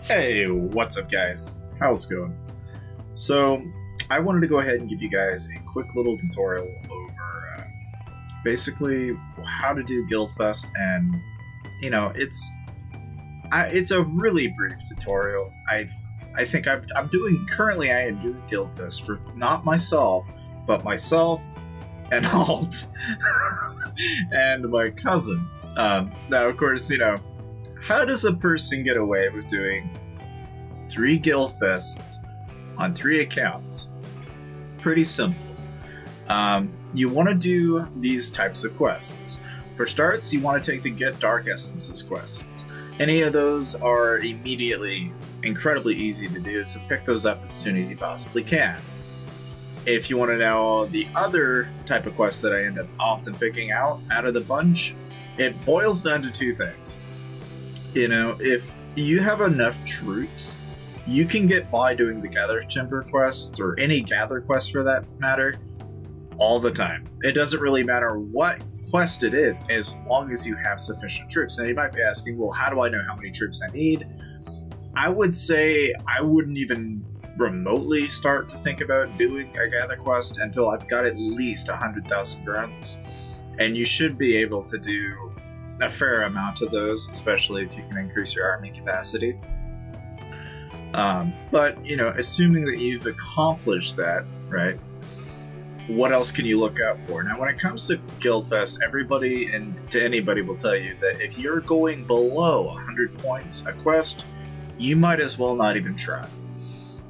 Hey, what's up guys? How's it going? So, I wanted to go ahead and give you guys a quick little tutorial over basically how to do Guildfest, and you know, it's a really brief tutorial. I think I'm doing currently. I am doing Guildfest for not myself, but myself and Alt and my cousin. Now, of course, you know, how does a person get away with doing 3 Guildfests on 3 accounts? Pretty simple. You want to do these types of quests. For starts, you want to take the Get Dark Essences quests. Any of those are immediately incredibly easy to do, so pick those up as soon as you possibly can. If you want to know the other type of quest that I end up often picking out of the bunch, it boils down to 2 things. You know, if you have enough troops, you can get by doing the Gather Timber quests, or any Gather quest for that matter, all the time. It doesn't really matter what quest it is, as long as you have sufficient troops. And you might be asking, well, how do I know how many troops I need? I would say I wouldn't even remotely start to think about doing a Gather quest until I've got at least 100,000 grunts. And you should be able to do a fair amount of those, especially if you can increase your army capacity. But, you know, assuming that you've accomplished that, right, what else can you look out for? Now, when it comes to Guildfest, everybody and to anybody will tell you that if you're going below 100 points a quest, you might as well not even try.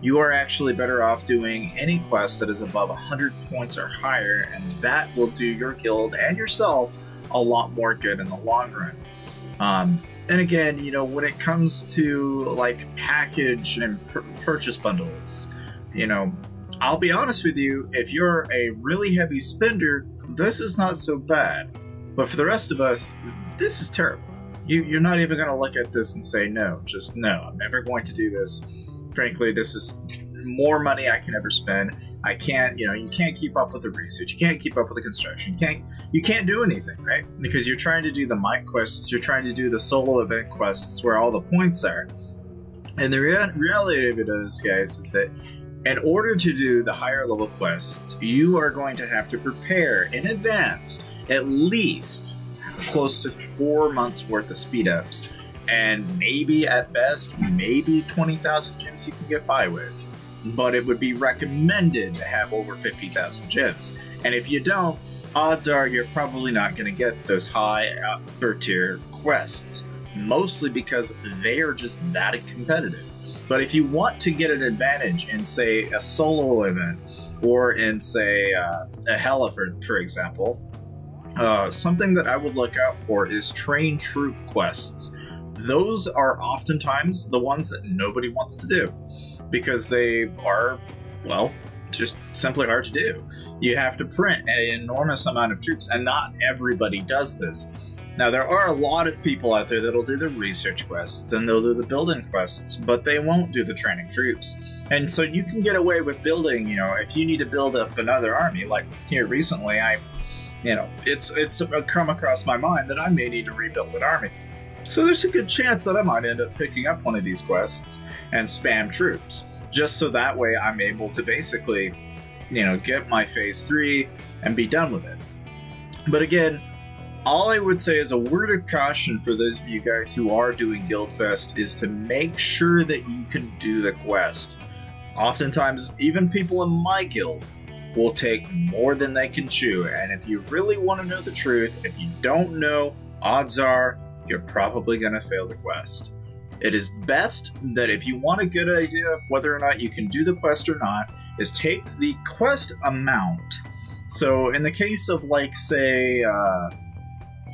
You are actually better off doing any quest that is above 100 points or higher, and that will do your guild and yourself a lot more good in the long run. And again, you know, when it comes to like package and purchase bundles, you know, I'll be honest with you, if you're a really heavy spender, this is not so bad. But for the rest of us, this is terrible. You're not even going to look at this and say, no, just no, I'm never going to do this. Frankly, this is more money I can ever spend. I can't, you know, you can't keep up with the research. You can't keep up with the construction. You can't do anything, right? Because you're trying to do the mic quests. You're trying to do the solo event quests where all the points are. And the reality of it is, guys, is that in order to do the higher level quests, you are going to have to prepare in advance at least close to 4 months worth of speed ups. And maybe at best, maybe 20,000 gems you can get by with. But it would be recommended to have over 50,000 gems. And if you don't, odds are you're probably not going to get those high upper tier quests. Mostly because they are just that competitive. But if you want to get an advantage in, say, a solo event, or in, say, a Hela, for example, something that I would look out for is train troop quests. Those are oftentimes the ones that nobody wants to do because they are, well, just simply hard to do. You have to print an enormous amount of troops, and not everybody does this. Now, there are a lot of people out there that'll do the research quests and they'll do the building quests, but they won't do the training troops. And so you can get away with building, you know, if you need to build up another army, like here recently, you know, it's come across my mind that I may need to rebuild an army. So there's a good chance that I might end up picking up one of these quests and spam troops, just so that way I'm able to basically, you know, get my phase 3 and be done with it. But again, all I would say as a word of caution for those of you guys who are doing Guildfest is to make sure that you can do the quest. Oftentimes, even people in my guild will take more than they can chew, and if you really want to know the truth, if you don't know, odds are you're probably going to fail the quest. It is best that if you want a good idea of whether or not you can do the quest or not, is take the quest amount. So in the case of, like, say,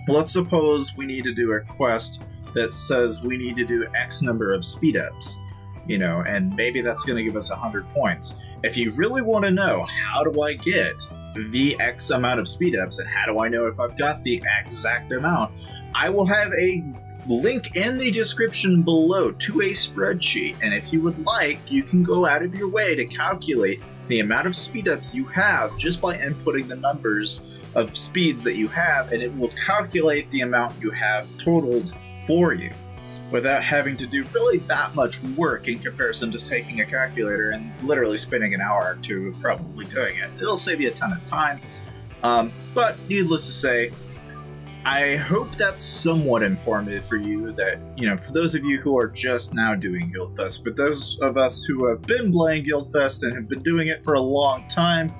let's suppose we need to do a quest that says we need to do X number of speed ups, you know, and maybe that's going to give us 100 points. If you really want to know, how do I get the X amount of speed ups, and how do I know if I've got the exact amount, I will have a link in the description below to a spreadsheet, and if you would like, you can go out of your way to calculate the amount of speed ups you have just by inputting the numbers of speeds that you have, and it will calculate the amount you have totaled for you. without having to do really that much work in comparison to taking a calculator and literally spending an hour or two of probably doing it. It'll save you a ton of time. But needless to say, I hope that's somewhat informative for you, that, you know, for those of you who are just now doing Guildfest, but those of us who have been playing Guildfest and have been doing it for a long time,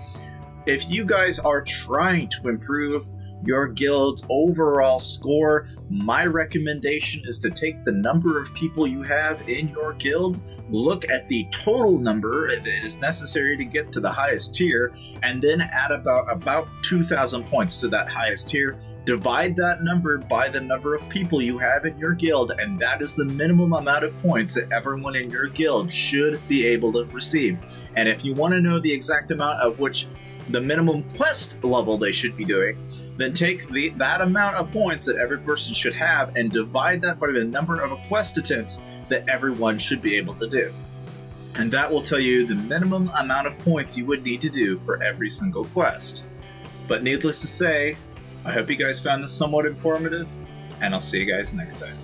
if you guys are trying to improve your guild's overall score, my recommendation is to take the number of people you have in your guild, look at the total number that is necessary to get to the highest tier, and then add about 2,000 points to that highest tier. Divide that number by the number of people you have in your guild, and that is the minimum amount of points that everyone in your guild should be able to receive. And if you want to know the exact amount of which the minimum quest level they should be doing, then take that amount of points that every person should have and divide that by the number of quest attempts that everyone should be able to do. And that will tell you the minimum amount of points you would need to do for every single quest. But needless to say, I hope you guys found this somewhat informative, and I'll see you guys next time.